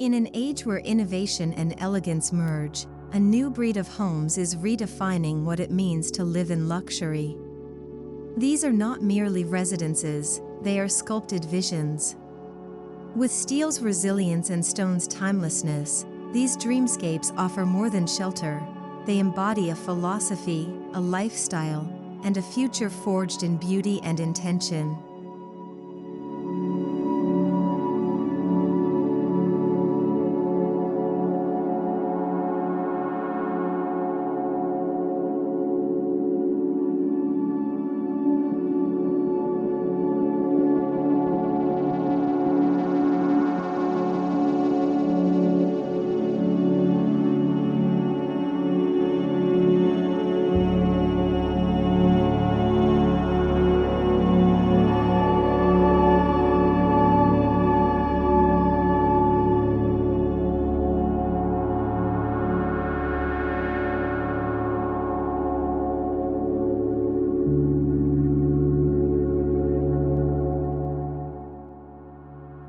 In an age where innovation and elegance merge, a new breed of homes is redefining what it means to live in luxury. These are not merely residences, they are sculpted visions. With steel's resilience and stone's timelessness, these dreamscapes offer more than shelter. They embody a philosophy, a lifestyle, and a future forged in beauty and intention.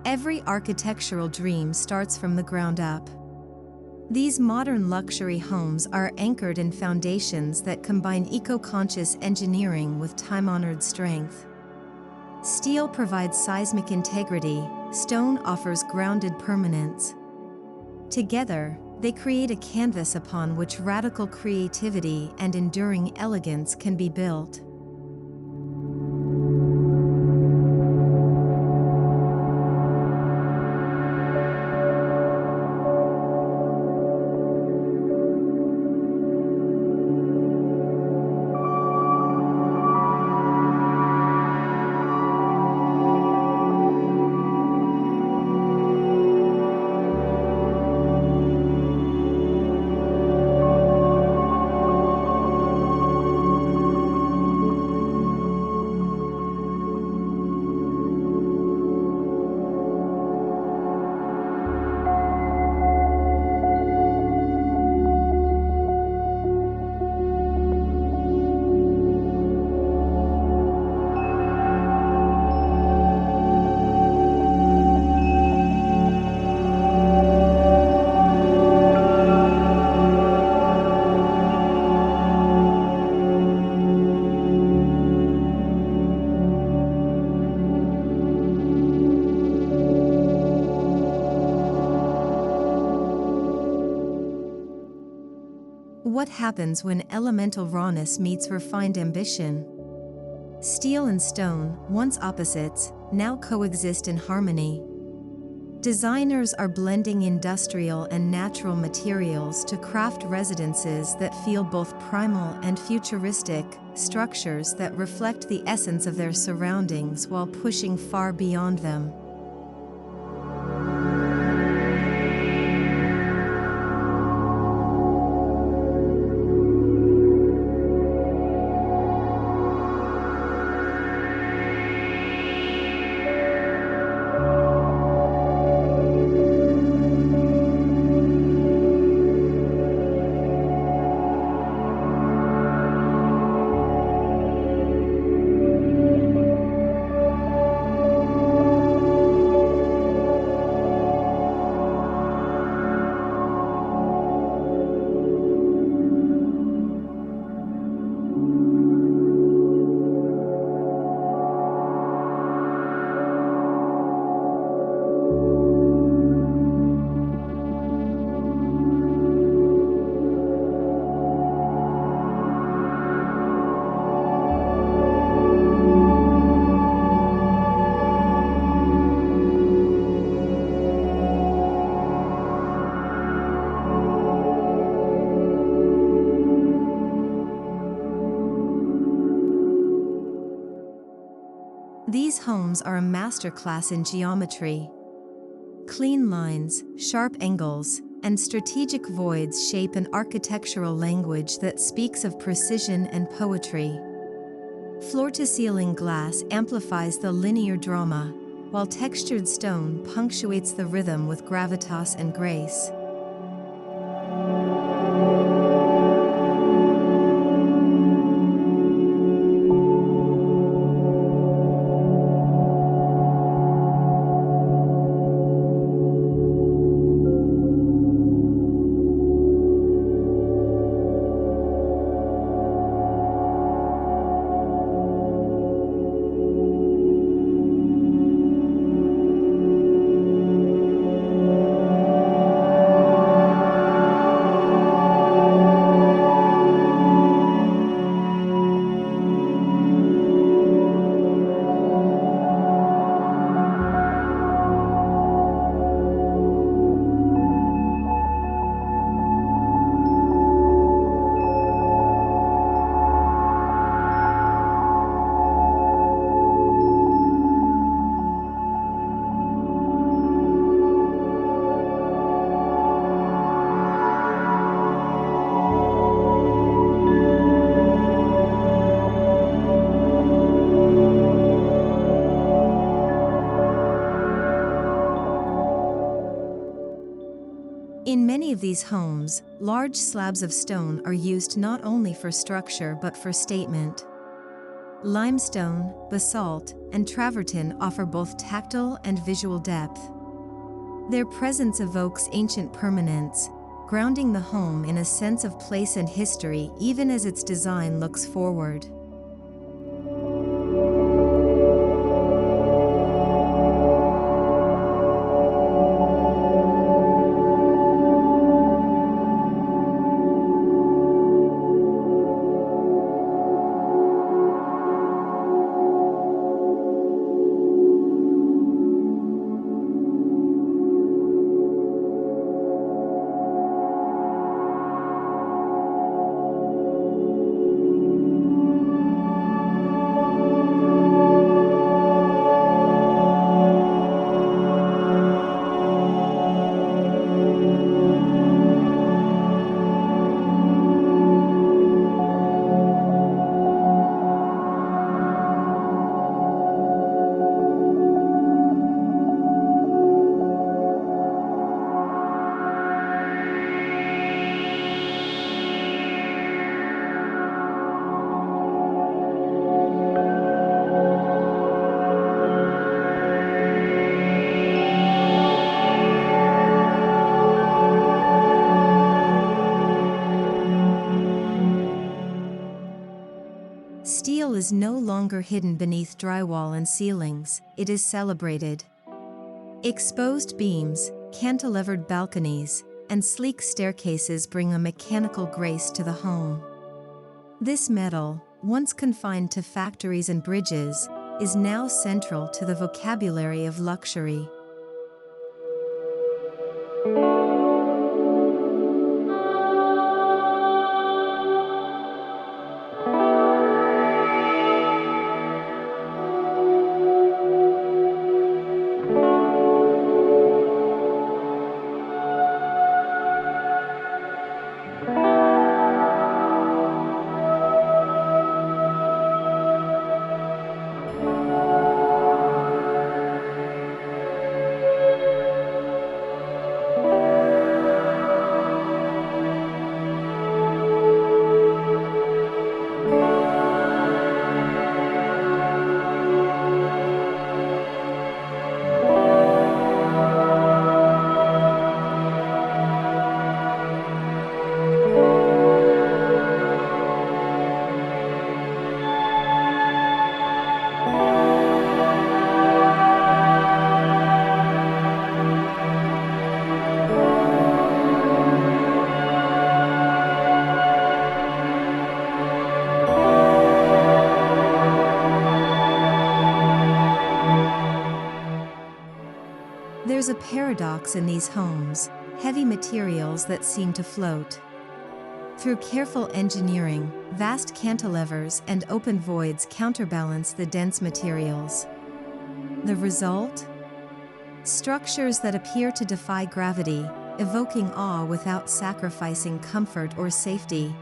Every architectural dream starts from the ground up. These modern luxury homes are anchored in foundations that combine eco-conscious engineering with time-honored strength. Steel provides seismic integrity, stone offers grounded permanence. Together, they create a canvas upon which radical creativity and enduring elegance can be built. What happens when elemental rawness meets refined ambition? Steel and stone, once opposites, now coexist in harmony. Designers are blending industrial and natural materials to craft residences that feel both primal and futuristic, structures that reflect the essence of their surroundings while pushing far beyond them. These homes are a masterclass in geometry. Clean lines, sharp angles, and strategic voids shape an architectural language that speaks of precision and poetry. Floor-to-ceiling glass amplifies the linear drama, while textured stone punctuates the rhythm with gravitas and grace. In many of these homes, large slabs of stone are used not only for structure but for statement. Limestone, basalt, and travertine offer both tactile and visual depth. Their presence evokes ancient permanence, grounding the home in a sense of place and history even as its design looks forward. Steel is no longer hidden beneath drywall and ceilings, it is celebrated. Exposed beams, cantilevered balconies, and sleek staircases bring a mechanical grace to the home. This metal, once confined to factories and bridges, is now central to the vocabulary of luxury. There's a paradox in these homes, heavy materials that seem to float. Through careful engineering, vast cantilevers and open voids counterbalance the dense materials. The result? Structures that appear to defy gravity, evoking awe without sacrificing comfort or safety.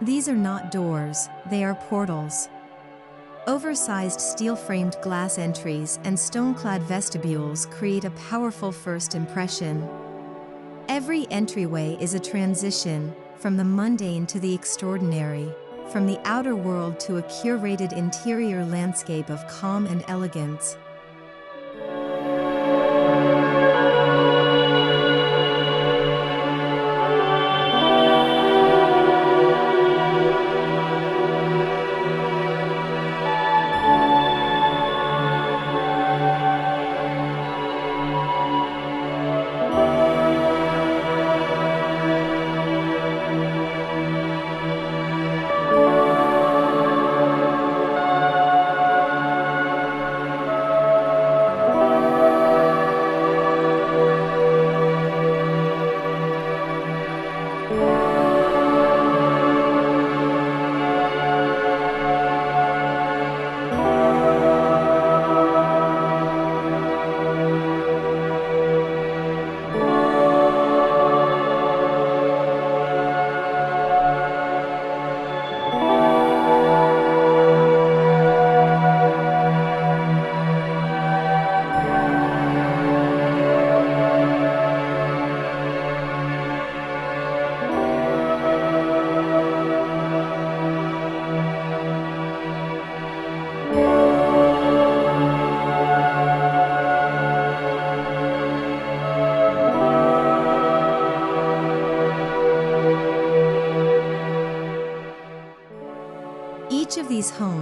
These are not doors, they are portals. Oversized steel-framed glass entries and stone-clad vestibules create a powerful first impression. Every entryway is a transition, from the mundane to the extraordinary, from the outer world to a curated interior landscape of calm and elegance.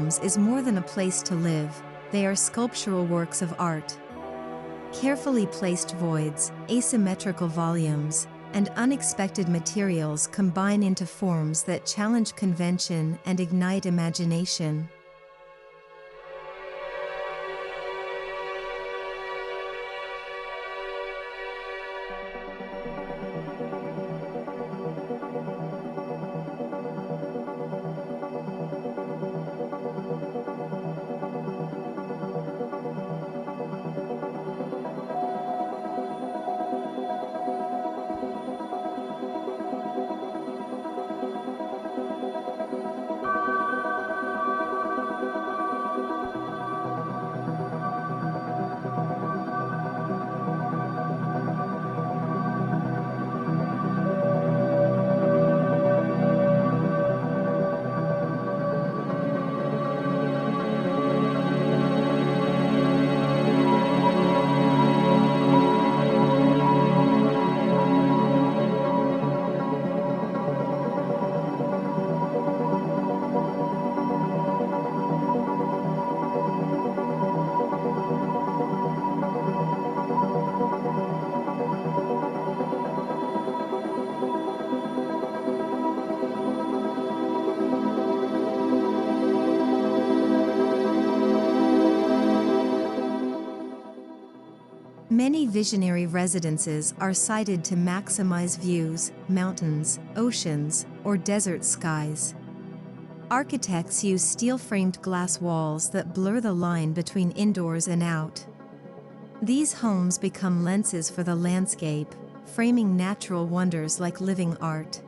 homes is more than a place to live, they are sculptural works of art. Carefully placed voids, asymmetrical volumes, and unexpected materials combine into forms that challenge convention and ignite imagination. Many visionary residences are cited to maximize views, mountains, oceans, or desert skies. Architects use steel-framed glass walls that blur the line between indoors and out. These homes become lenses for the landscape, framing natural wonders like living art.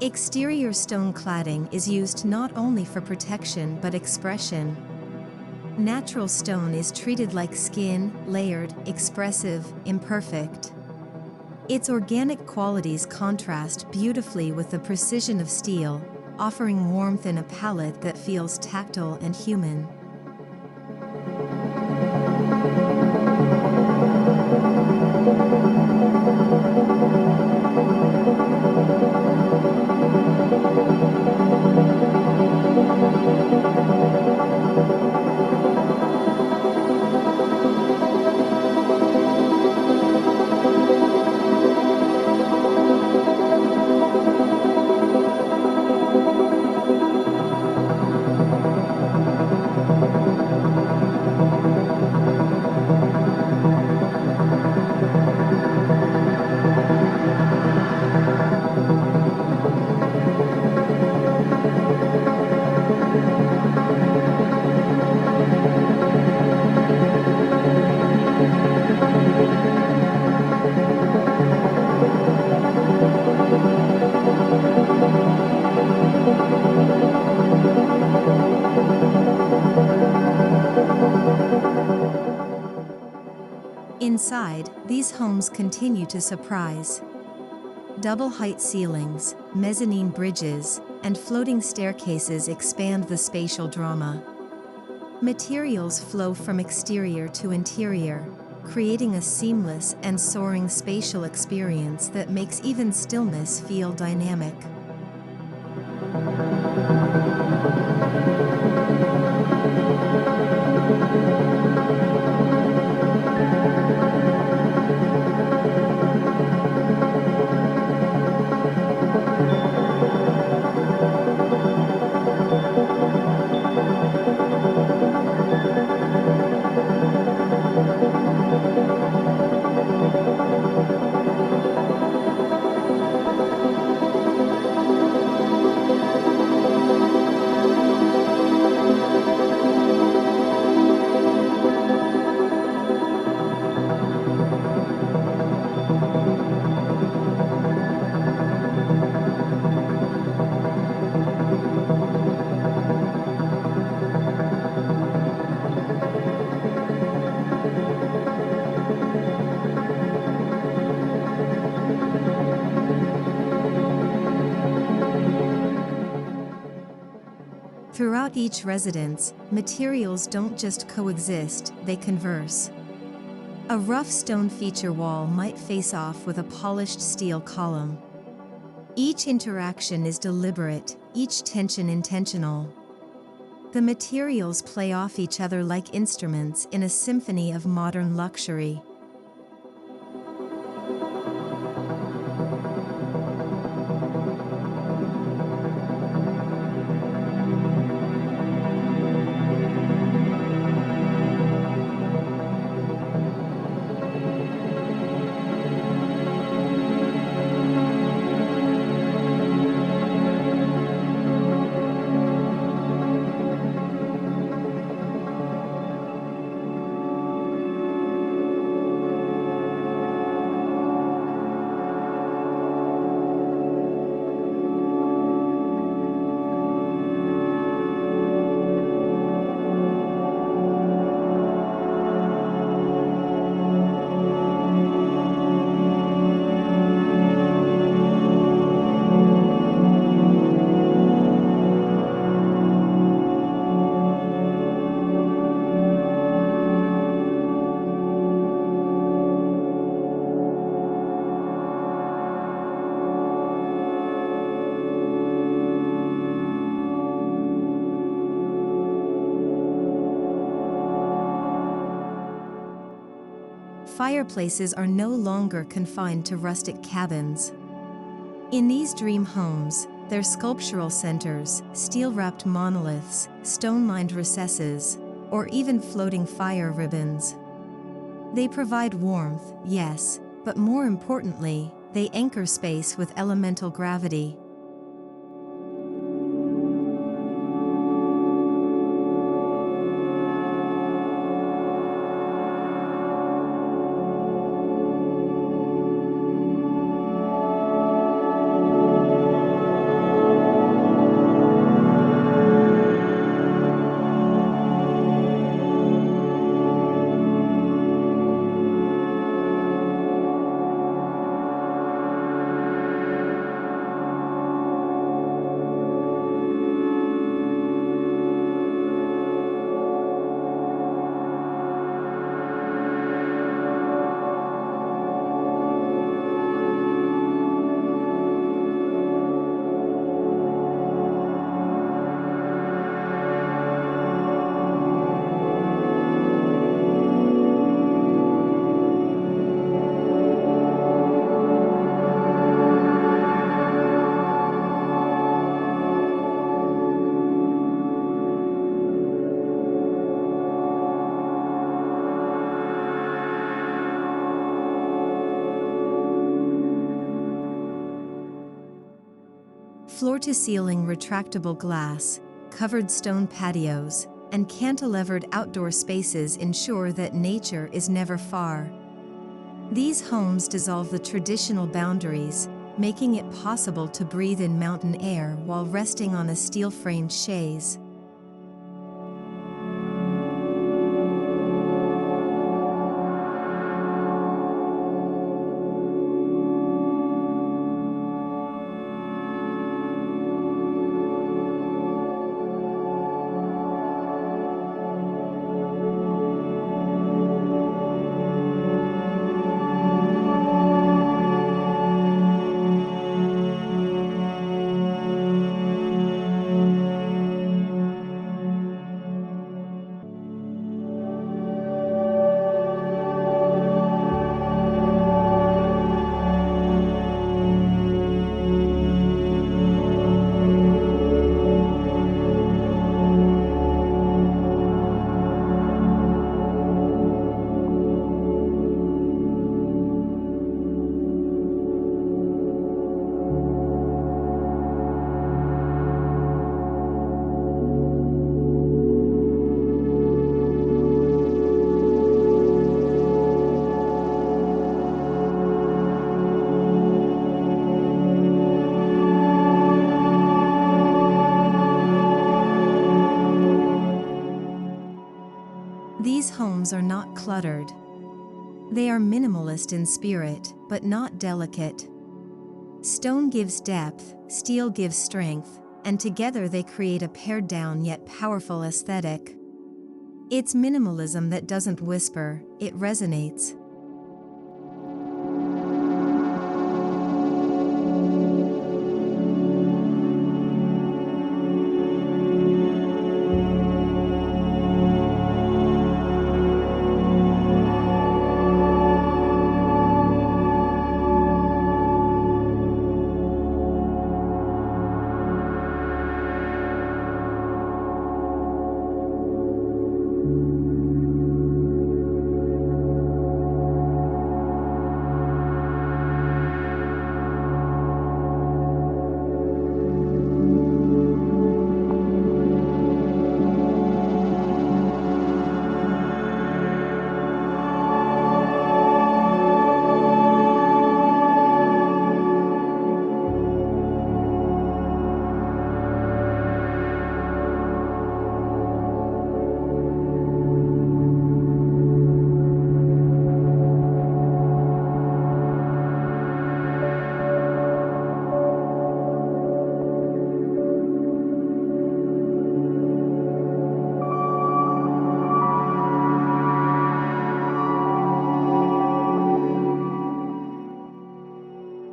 Exterior stone cladding is used not only for protection but expression. Natural stone is treated like skin, layered, expressive, imperfect. Its organic qualities contrast beautifully with the precision of steel, offering warmth in a palette that feels tactile and human. Inside, these homes continue to surprise. Double-height ceilings, mezzanine bridges, and floating staircases expand the spatial drama. Materials flow from exterior to interior, creating a seamless and soaring spatial experience that makes even stillness feel dynamic. Throughout each residence, materials don't just coexist, they converse. A rough stone feature wall might face off with a polished steel column. Each interaction is deliberate, each tension intentional. The materials play off each other like instruments in a symphony of modern luxury. Fireplaces are no longer confined to rustic cabins. In these dream homes, they're sculptural centers, steel-wrapped monoliths, stone-lined recesses, or even floating fire ribbons. They provide warmth, yes, but more importantly, they anchor space with elemental gravity. Floor-to-ceiling retractable glass, covered stone patios, and cantilevered outdoor spaces ensure that nature is never far. These homes dissolve the traditional boundaries, making it possible to breathe in mountain air while resting on a steel-framed chaise. These homes are not cluttered. They are minimalist in spirit, but not delicate. Stone gives depth, steel gives strength, and together they create a pared-down yet powerful aesthetic. It's minimalism that doesn't whisper, it resonates.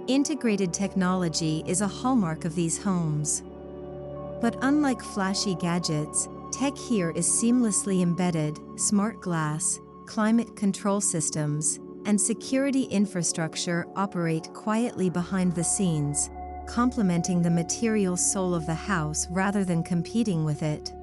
Integrated technology is a hallmark of these homes. But unlike flashy gadgets, tech here is seamlessly embedded. Smart glass, climate control systems, and security infrastructure operate quietly behind the scenes, complementing the material soul of the house rather than competing with it.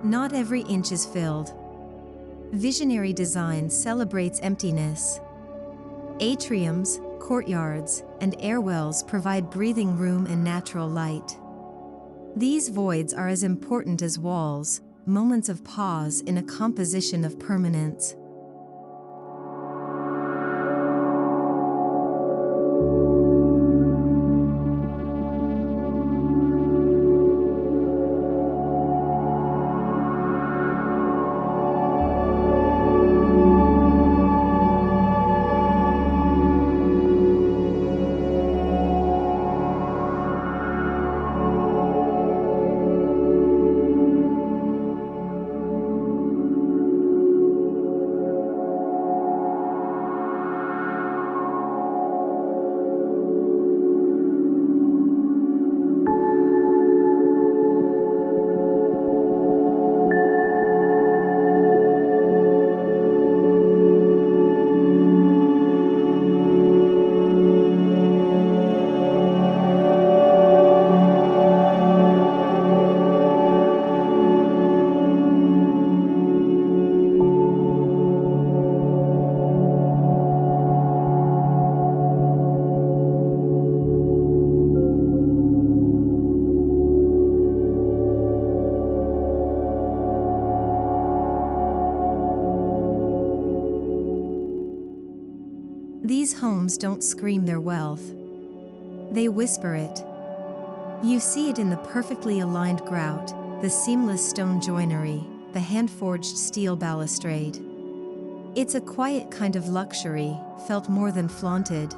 Not every inch is filled. Visionary design celebrates emptiness. Atriums, courtyards, and airwells provide breathing room and natural light. These voids are as important as walls, moments of pause in a composition of permanence. These homes don't scream their wealth. They whisper it. You see it in the perfectly aligned grout, the seamless stone joinery, the hand-forged steel balustrade. It's a quiet kind of luxury, felt more than flaunted.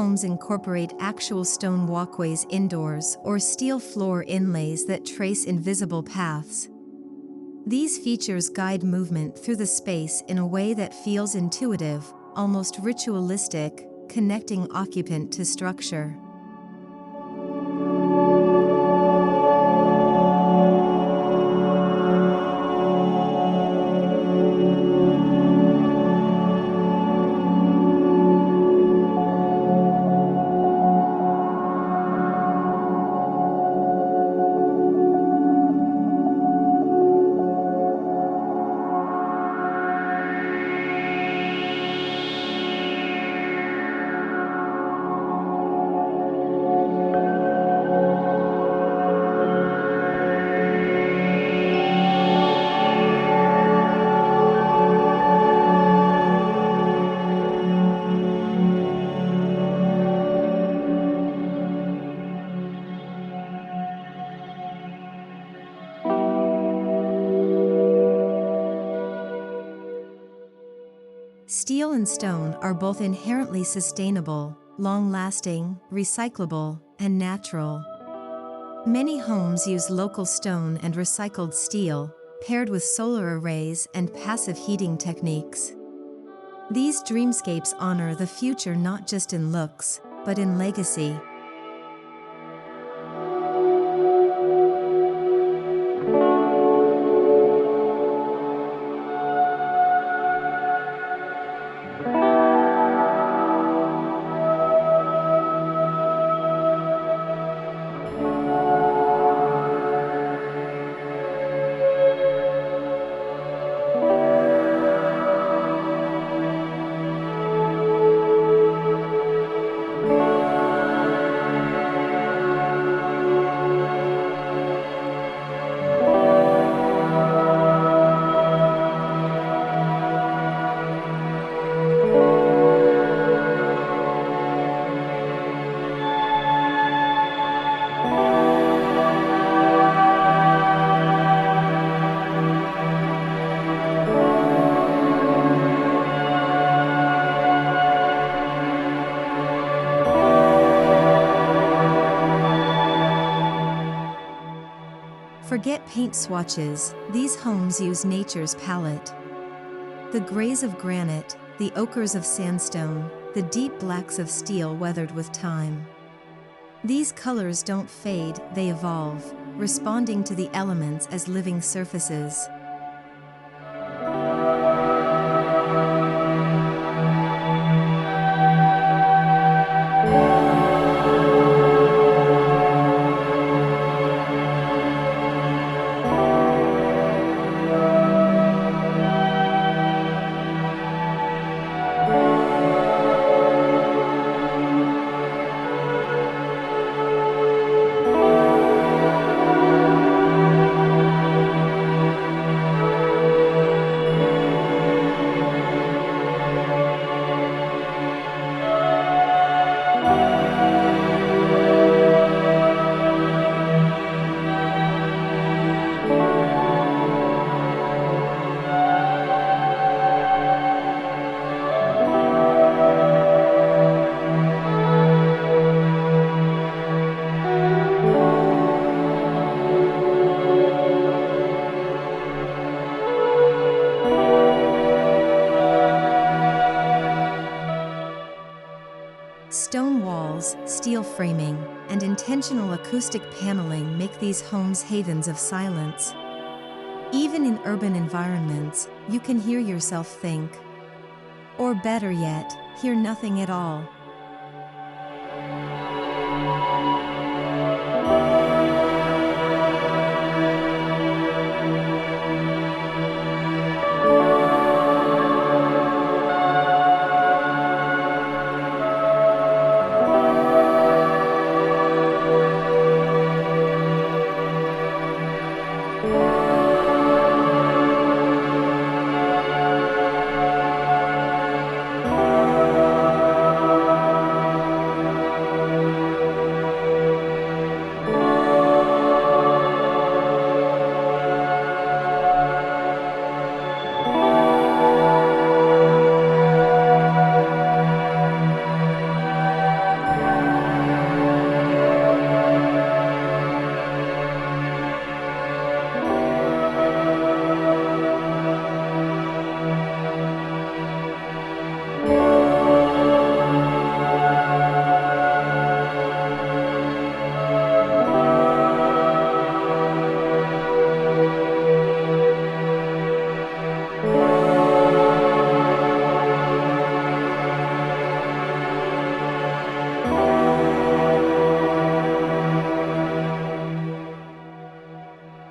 homes incorporate actual stone walkways indoors or steel floor inlays that trace invisible paths. These features guide movement through the space in a way that feels intuitive, almost ritualistic, connecting occupant to structure. Steel and stone are both inherently sustainable, long-lasting, recyclable, and natural. Many homes use local stone and recycled steel, paired with solar arrays and passive heating techniques. These dreamscapes honor the future not just in looks, but in legacy. Forget paint swatches, these homes use nature's palette. The grays of granite, the ochres of sandstone, the deep blacks of steel weathered with time. These colors don't fade, they evolve, responding to the elements as living surfaces. Stone walls, steel framing, and intentional acoustic paneling make these homes havens of silence. Even in urban environments, you can hear yourself think. Or better yet, hear nothing at all.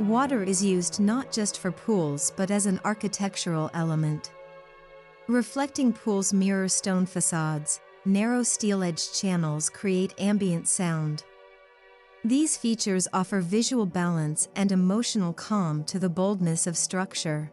Water is used not just for pools but as an architectural element. Reflecting pools mirror stone facades, narrow steel-edged channels create ambient sound. These features offer visual balance and emotional calm to the boldness of structure.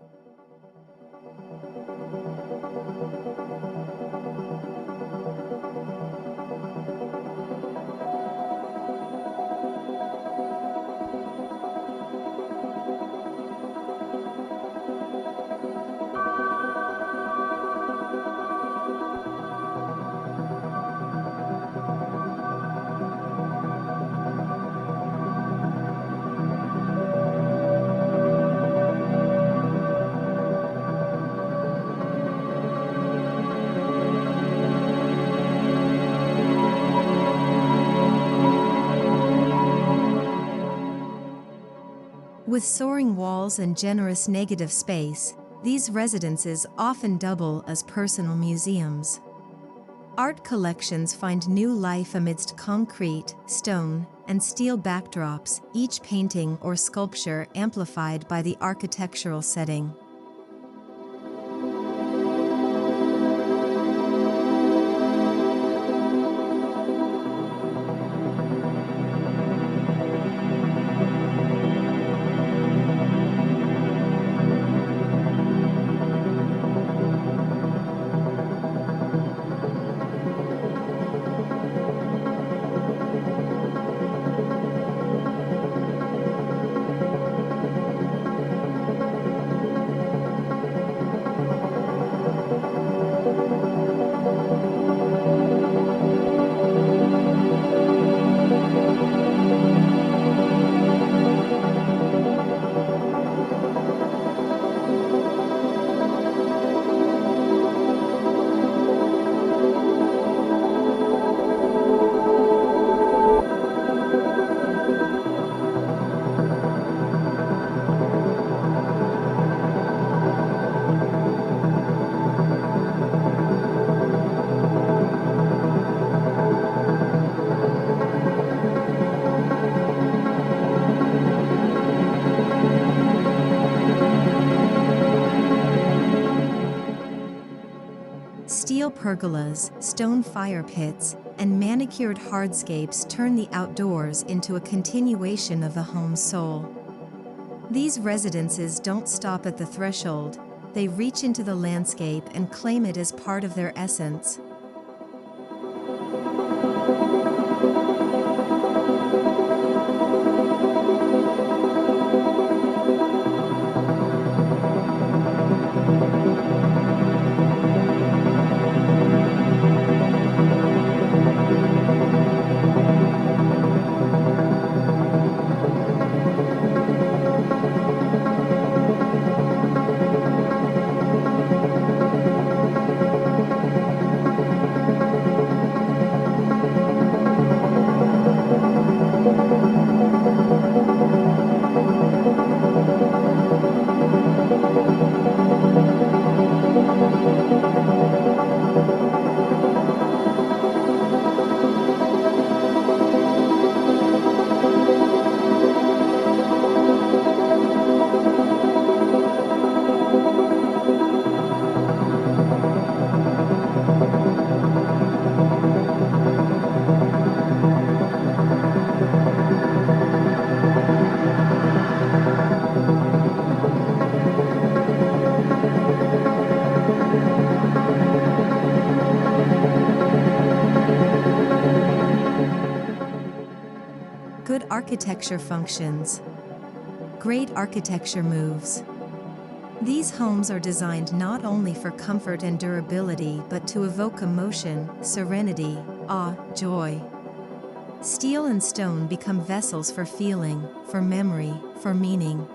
With soaring walls and generous negative space, these residences often double as personal museums. Art collections find new life amidst concrete, stone, and steel backdrops, each painting or sculpture amplified by the architectural setting. Steel pergolas, stone fire pits, and manicured hardscapes turn the outdoors into a continuation of the home's soul. These residences don't stop at the threshold, they reach into the landscape and claim it as part of their essence. Good architecture functions. Great architecture moves. These homes are designed not only for comfort and durability but to evoke emotion, serenity, awe, joy. Steel and stone become vessels for feeling, for memory, for meaning.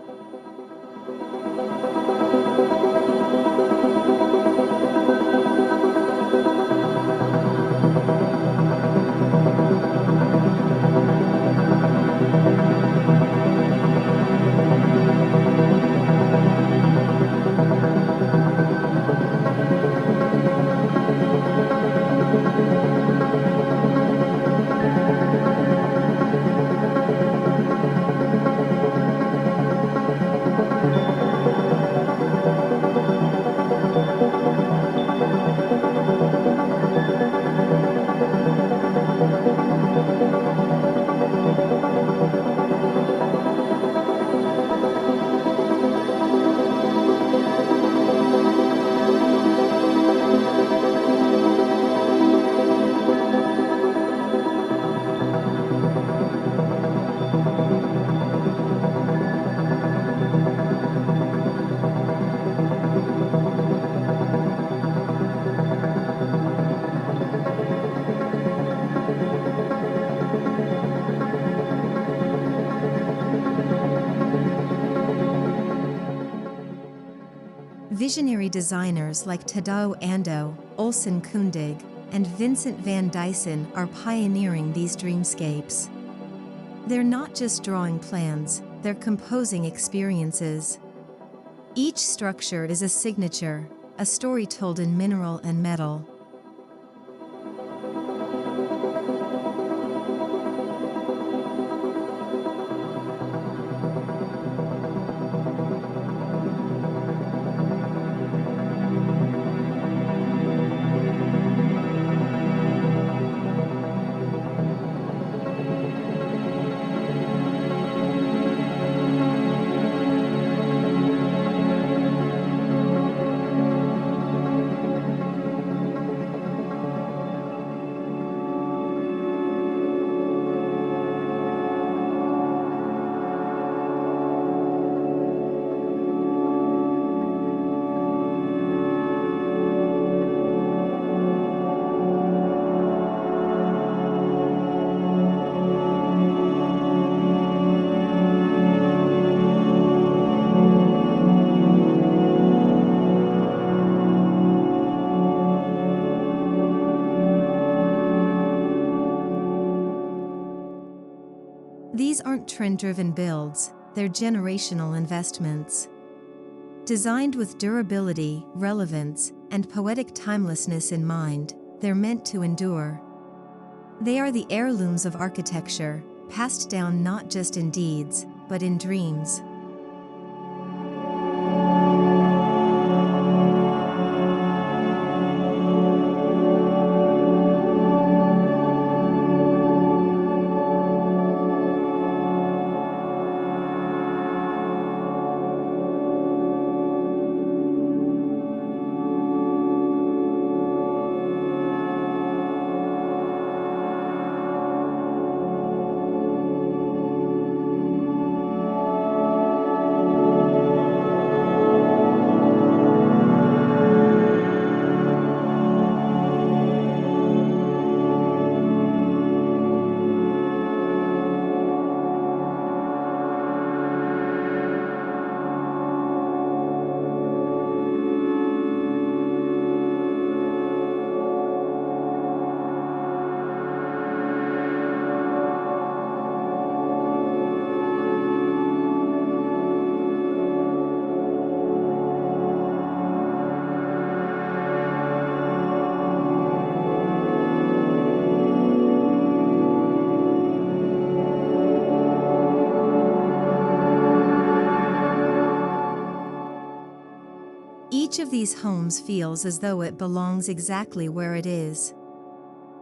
Visionary designers like Tadao Ando, Olsen Kundig, and Vincent van Dyson are pioneering these dreamscapes. They're not just drawing plans, they're composing experiences. Each structure is a signature, a story told in mineral and metal. These aren't trend-driven builds, they're generational investments. Designed with durability, relevance, and poetic timelessness in mind, they're meant to endure. They are the heirlooms of architecture, passed down not just in deeds, but in dreams. Each of these homes feels as though it belongs exactly where it is.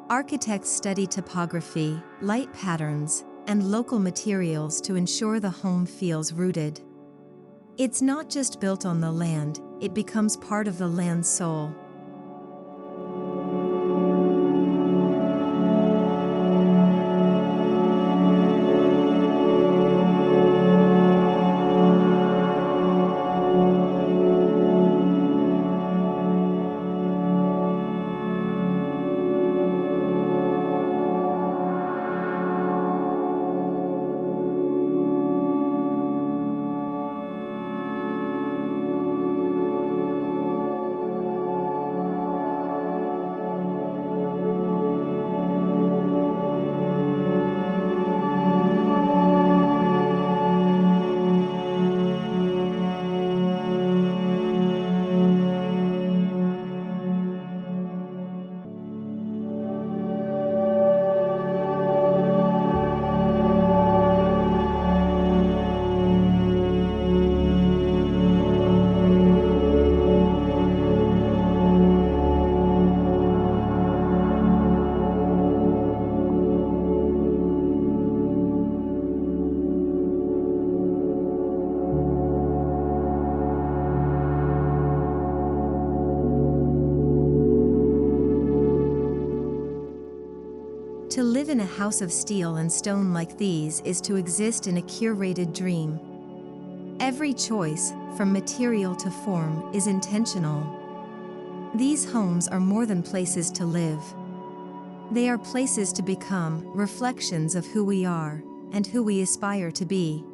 Architects study topography, light patterns, and local materials to ensure the home feels rooted. It's not just built on the land, it becomes part of the land's soul. To live in a house of steel and stone like these is to exist in a curated dream. Every choice, from material to form, is intentional. These homes are more than places to live. They are places to become, reflections of who we are, and who we aspire to be.